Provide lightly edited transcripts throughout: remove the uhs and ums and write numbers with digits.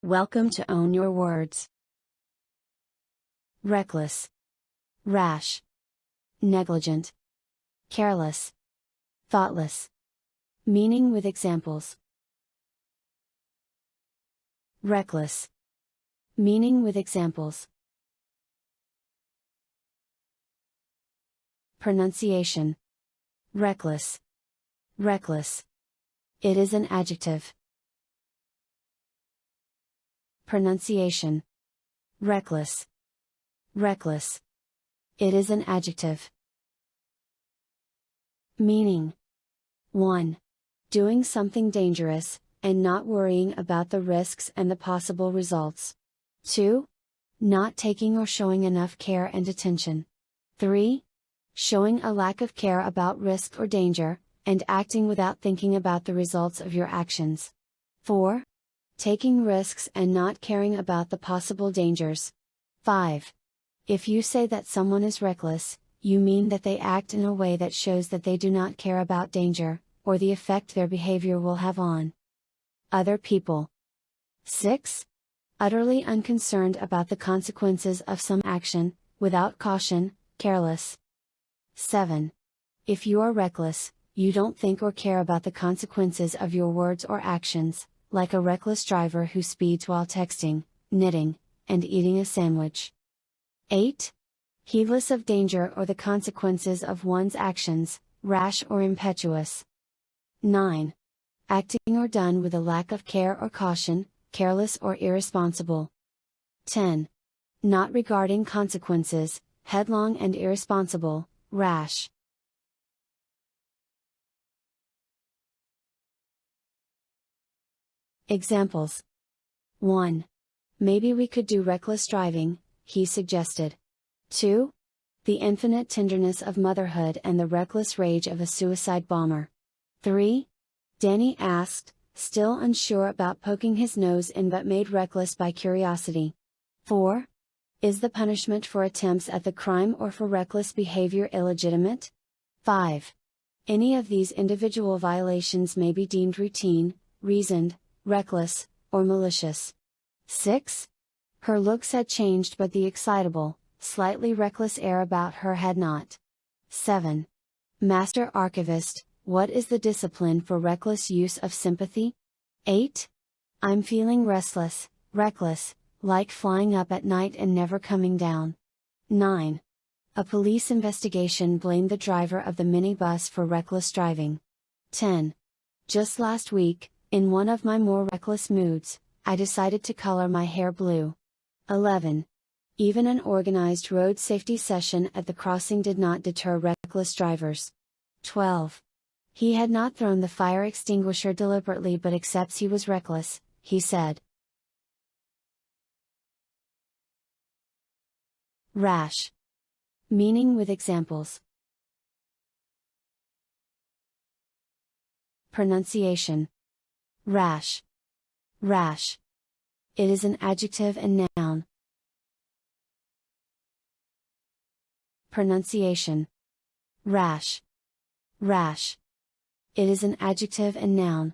Welcome to Own Your Words. Reckless, rash, negligent, careless, thoughtless. Meaning with examples. Reckless. Meaning with examples. Pronunciation. Reckless. Reckless. It is an adjective. Pronunciation. Reckless. Reckless. It is an adjective. Meaning. 1. Doing something dangerous, and not worrying about the risks and the possible results. 2. Not taking or showing enough care and attention. 3. Showing a lack of care about risk or danger, and acting without thinking about the results of your actions. 4. Taking risks and not caring about the possible dangers. 5. If you say that someone is reckless, you mean that they act in a way that shows that they do not care about danger, or the effect their behavior will have on other people. 6. Utterly unconcerned about the consequences of some action, without caution, careless. 7. If you are reckless, you don't think or care about the consequences of your words or actions, like a reckless driver who speeds while texting, knitting, and eating a sandwich. 8. Heedless of danger or the consequences of one's actions, rash or impetuous. 9. Acting or done with a lack of care or caution, careless or irresponsible. 10. Not regarding consequences, headlong and irresponsible, rash. Examples. 1. Maybe we could do reckless driving, he suggested. 2. The infinite tenderness of motherhood and the reckless rage of a suicide bomber. 3. Danny asked, still unsure about poking his nose in but made reckless by curiosity. 4. Is the punishment for attempts at the crime or for reckless behavior illegitimate? 5. Any of these individual violations may be deemed routine, reasoned, reckless, or malicious. 6. Her looks had changed but the excitable, slightly reckless air about her had not. 7. Master Archivist, what is the discipline for reckless use of sympathy? 8. I'm feeling restless, reckless, like flying up at night and never coming down. 9. A police investigation blamed the driver of the minibus for reckless driving. 10. Just last week, in one of my more reckless moods, I decided to color my hair blue. 11. Even an organized road safety session at the crossing did not deter reckless drivers. 12. He had not thrown the fire extinguisher deliberately but accepts he was reckless, he said. Rash. Meaning with examples. Pronunciation. Rash. Rash. It is an adjective and noun. Pronunciation. Rash. Rash. It is an adjective and noun.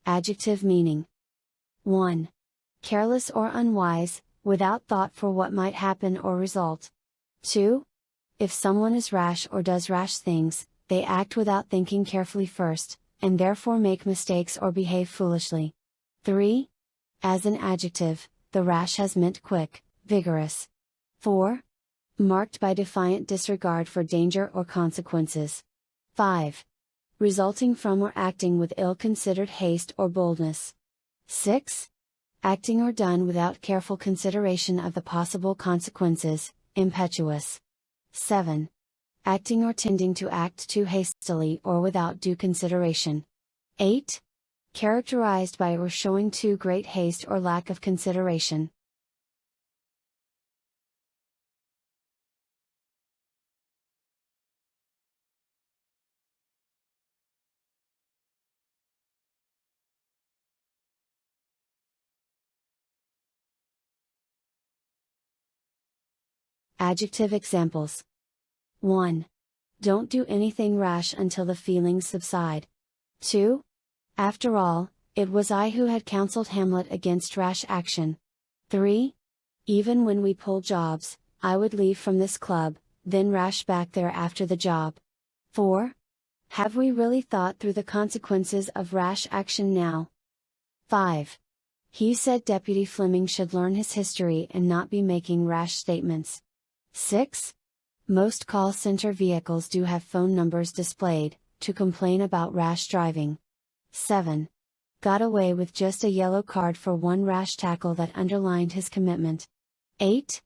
Adjective meaning. 1. Careless or unwise, without thought for what might happen or result. 2. If someone is rash or does rash things, they act without thinking carefully first, and therefore make mistakes or behave foolishly. 3. As an adjective, the rash has meant quick, vigorous. 4. Marked by defiant disregard for danger or consequences. 5. Resulting from or acting with ill-considered haste or boldness. 6. Acting or done without careful consideration of the possible consequences, impetuous. 7. Acting or tending to act too hastily or without due consideration. 8. Characterized by or showing too great haste or lack of consideration. Adjective examples. 1. Don't do anything rash until the feelings subside. 2. After all, it was I who had counseled Hamlet against rash action. 3. Even when we pull jobs, I would leave from this club, then Rash back there after the job. 4. Have we really thought through the consequences of rash action now? 5. He said Deputy Fleming should learn his history and not be making rash statements. 6. Most call center vehicles do have phone numbers displayed, to complain about rash driving. 7. Got away with just a yellow card for one rash tackle that underlined his commitment. 8.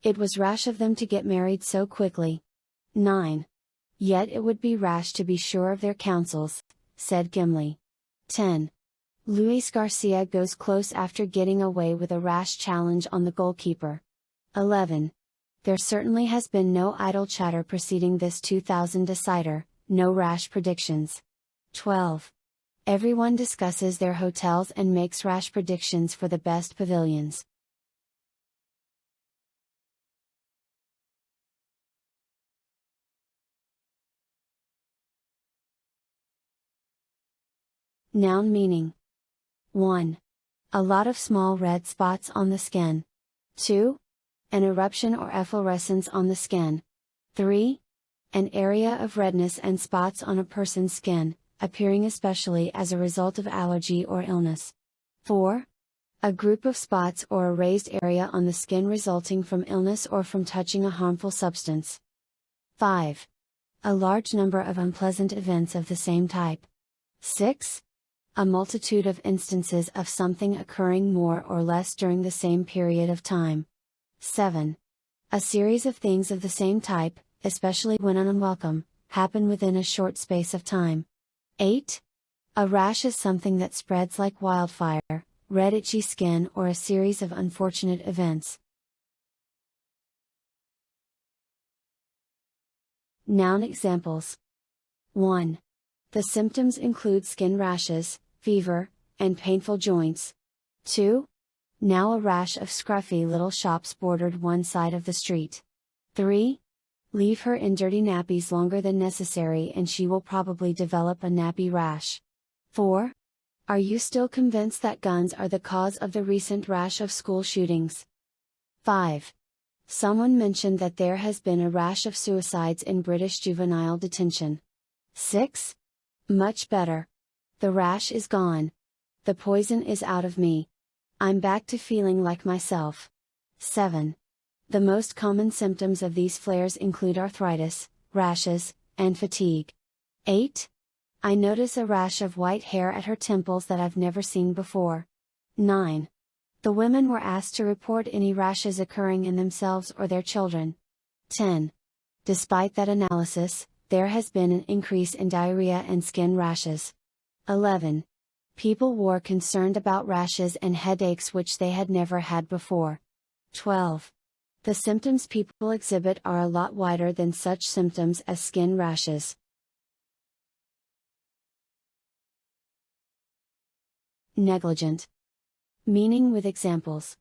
It was rash of them to get married so quickly. 9. Yet it would be rash to be sure of their counsels, said Gimli. 10. Luis Garcia goes close after getting away with a rash challenge on the goalkeeper. 11. There certainly has been no idle chatter preceding this 2000 decider, no rash predictions. 12. Everyone discusses their hotels and makes rash predictions for the best pavilions. Noun meaning. 1. A lot of small red spots on the skin. 2. An eruption or efflorescence on the skin. 3. An area of redness and spots on a person's skin, appearing especially as a result of allergy or illness. 4. A group of spots or a raised area on the skin resulting from illness or from touching a harmful substance. 5. A large number of unpleasant events of the same type. 6. A multitude of instances of something occurring more or less during the same period of time. 7. A series of things of the same type, especially when unwelcome, happen within a short space of time. 8. A rash is something that spreads like wildfire, red itchy skin or a series of unfortunate events. Noun examples. 1. The symptoms include skin rashes, fever, and painful joints. 2. Now a rash of scruffy little shops bordered one side of the street. 3. Leave her in dirty nappies longer than necessary and she will probably develop a nappy rash. 4. Are you still convinced that guns are the cause of the recent rash of school shootings? 5. Someone mentioned that there has been a rash of suicides in British juvenile detention. 6. Much better. The rash is gone. The poison is out of me. I'm back to feeling like myself. 7. The most common symptoms of these flares include arthritis, rashes, and fatigue. 8. I notice a rash of white hair at her temples that I've never seen before. 9. The women were asked to report any rashes occurring in themselves or their children. 10. Despite that analysis, there has been an increase in diarrhea and skin rashes. 11. People were concerned about rashes and headaches which they had never had before. 12. The symptoms people exhibit are a lot wider than such symptoms as skin rashes. Negligent. Meaning with examples.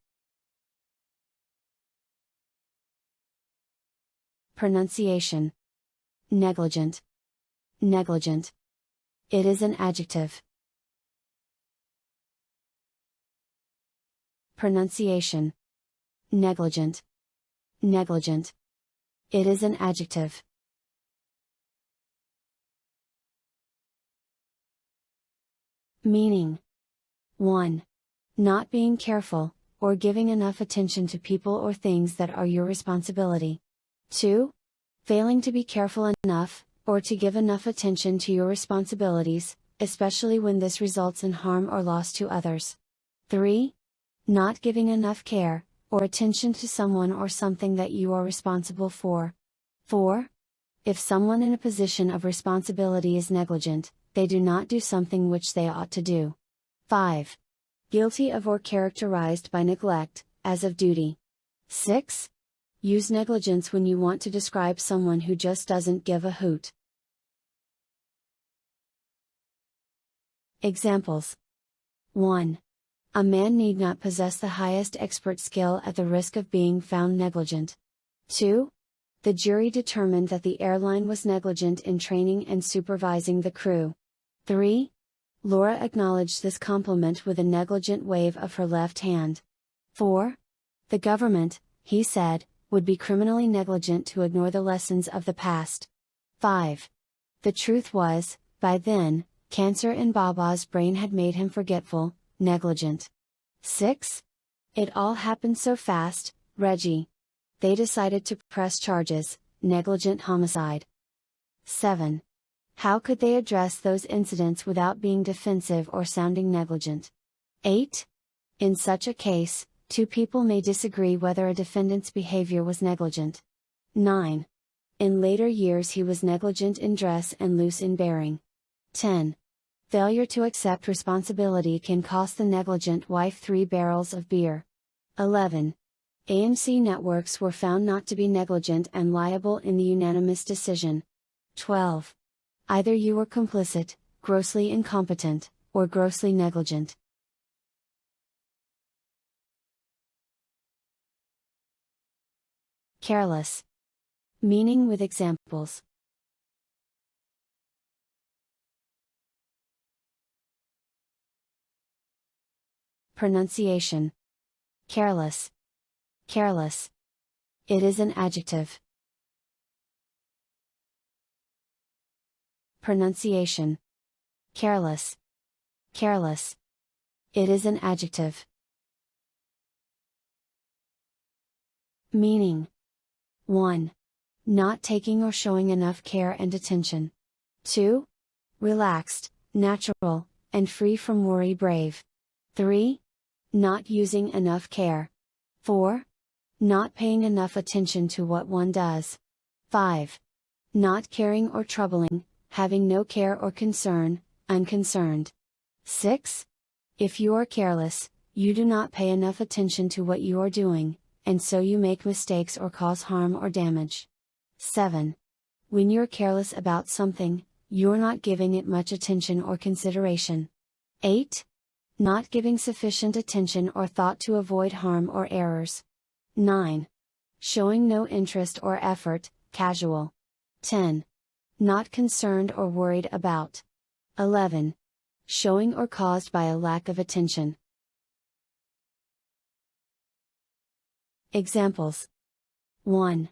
Pronunciation. Negligent. Negligent. It is an adjective. Pronunciation. Negligent. Negligent. It is an adjective. Meaning. 1. Not being careful, or giving enough attention to people or things that are your responsibility. 2. Failing to be careful enough, or to give enough attention to your responsibilities, especially when this results in harm or loss to others. 3. Not giving enough care, or attention to someone or something that you are responsible for. 4. If someone in a position of responsibility is negligent, they do not do something which they ought to do. 5. Guilty of or characterized by neglect, as of duty. 6. Use negligence when you want to describe someone who just doesn't give a hoot. Examples. 1. A man need not possess the highest expert skill at the risk of being found negligent. 2. The jury determined that the airline was negligent in training and supervising the crew. 3. Laura acknowledged this compliment with a negligent wave of her left hand. 4. The government, he said, would be criminally negligent to ignore the lessons of the past. 5. The truth was, by then, cancer in Baba's brain had made him forgetful, negligent. 6. It all happened so fast, Reggie. They decided to press charges, negligent homicide. 7. How could they address those incidents without being defensive or sounding negligent? 8. In such a case, two people may disagree whether a defendant's behavior was negligent. 9. In later years he was negligent in dress and loose in bearing. 10. Failure to accept responsibility can cost the negligent wife 3 barrels of beer. 11. AMC networks were found not to be negligent and liable in the unanimous decision. 12. Either you were complicit, grossly incompetent, or grossly negligent. Careless. Meaning with examples. Pronunciation. Careless. Careless. It is an adjective. Pronunciation. Careless. Careless. It is an adjective. Meaning. 1. Not taking or showing enough care and attention. 2. Relaxed, natural, and free from worry, brave. 3. Not using enough care. 4. Not paying enough attention to what one does. 5. Not caring or troubling, having no care or concern, unconcerned. 6. If you are careless, you do not pay enough attention to what you are doing, and so you make mistakes or cause harm or damage. 7. When you're careless about something, you're not giving it much attention or consideration. 8. Not giving sufficient attention or thought to avoid harm or errors. 9. Showing no interest or effort, casual. 10. Not concerned or worried about. 11. Showing or caused by a lack of attention. Examples. 1.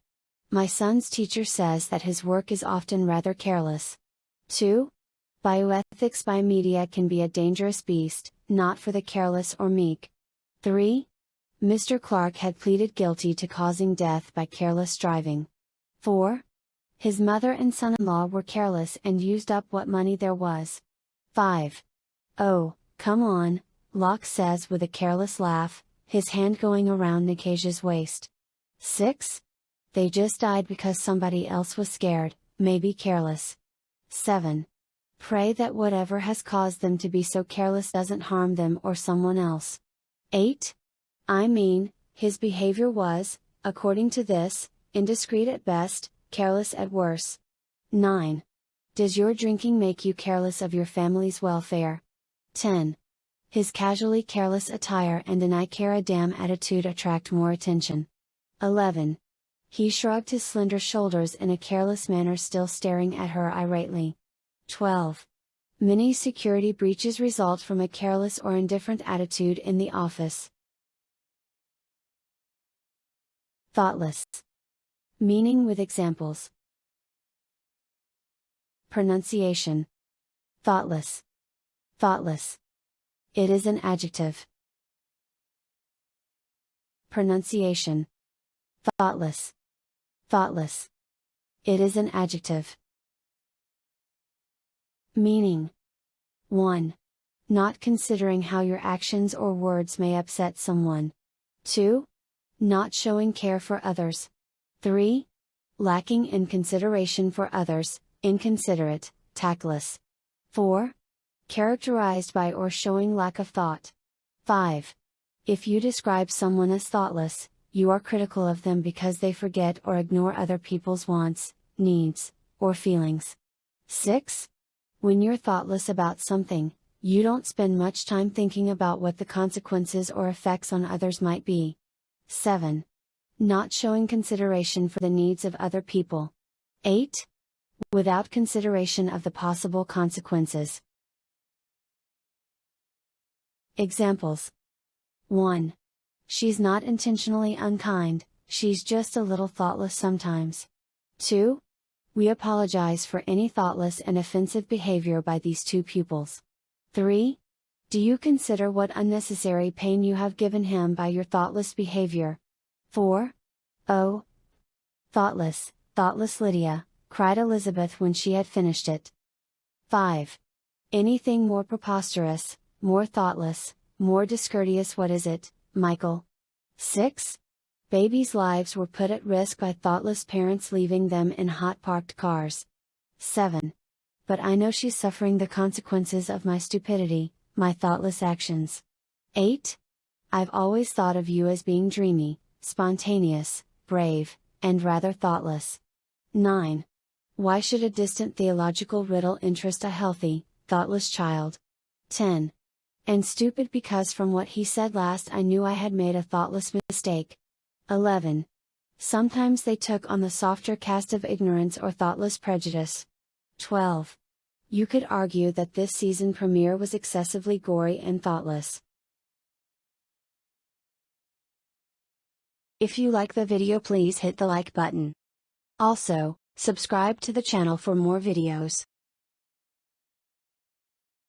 My son's teacher says that his work is often rather careless. 2. Bioethics by media can be a dangerous beast, not for the careless or meek. 3. Mr. Clark had pleaded guilty to causing death by careless driving. 4. His mother and son-in-law were careless and used up what money there was. 5. Oh, come on, Locke says with a careless laugh, his hand going around Nikasha's waist. 6. They just died because somebody else was scared, maybe careless. 7. Pray that whatever has caused them to be so careless doesn't harm them or someone else. 8. I mean, his behavior was, according to this, indiscreet at best, careless at worst. 9. Does your drinking make you careless of your family's welfare? 10. His casually careless attire and an I care a damn attitude attract more attention. 11. He shrugged his slender shoulders in a careless manner, still staring at her irately. 12. Many security breaches result from a careless or indifferent attitude in the office. Thoughtless. Meaning with examples. Pronunciation. Thoughtless. Thoughtless. It is an adjective. Pronunciation. Thoughtless. Thoughtless. It is an adjective. Meaning. 1. Not considering how your actions or words may upset someone. 2. Not showing care for others. 3. Lacking in consideration for others, inconsiderate, tactless. 4. Characterized by or showing lack of thought. 5. If you describe someone as thoughtless, you are critical of them because they forget or ignore other people's wants, needs, or feelings. 6. When you're thoughtless about something, you don't spend much time thinking about what the consequences or effects on others might be. 7. Not showing consideration for the needs of other people. 8. Without consideration of the possible consequences. Examples. 1. She's not intentionally unkind, she's just a little thoughtless sometimes. 2. We apologize for any thoughtless and offensive behavior by these two pupils. 3. Do you consider what unnecessary pain you have given him by your thoughtless behavior? 4. Oh! Thoughtless Lydia, cried Elizabeth when she had finished it. 5. Anything more preposterous, more thoughtless, more discourteous? What is it, Michael? 6. Babies' lives were put at risk by thoughtless parents leaving them in hot parked cars. 7. But I know she's suffering the consequences of my stupidity, my thoughtless actions. 8. I've always thought of you as being dreamy, spontaneous, brave, and rather thoughtless. 9. Why should a distant theological riddle interest a healthy, thoughtless child? 10. And stupid because from what he said last I knew I had made a thoughtless mistake. 11. Sometimes they took on the softer cast of ignorance or thoughtless prejudice. 12. You could argue that this season premiere was excessively gory and thoughtless. If you like the video, please hit the like button. Also, subscribe to the channel for more videos.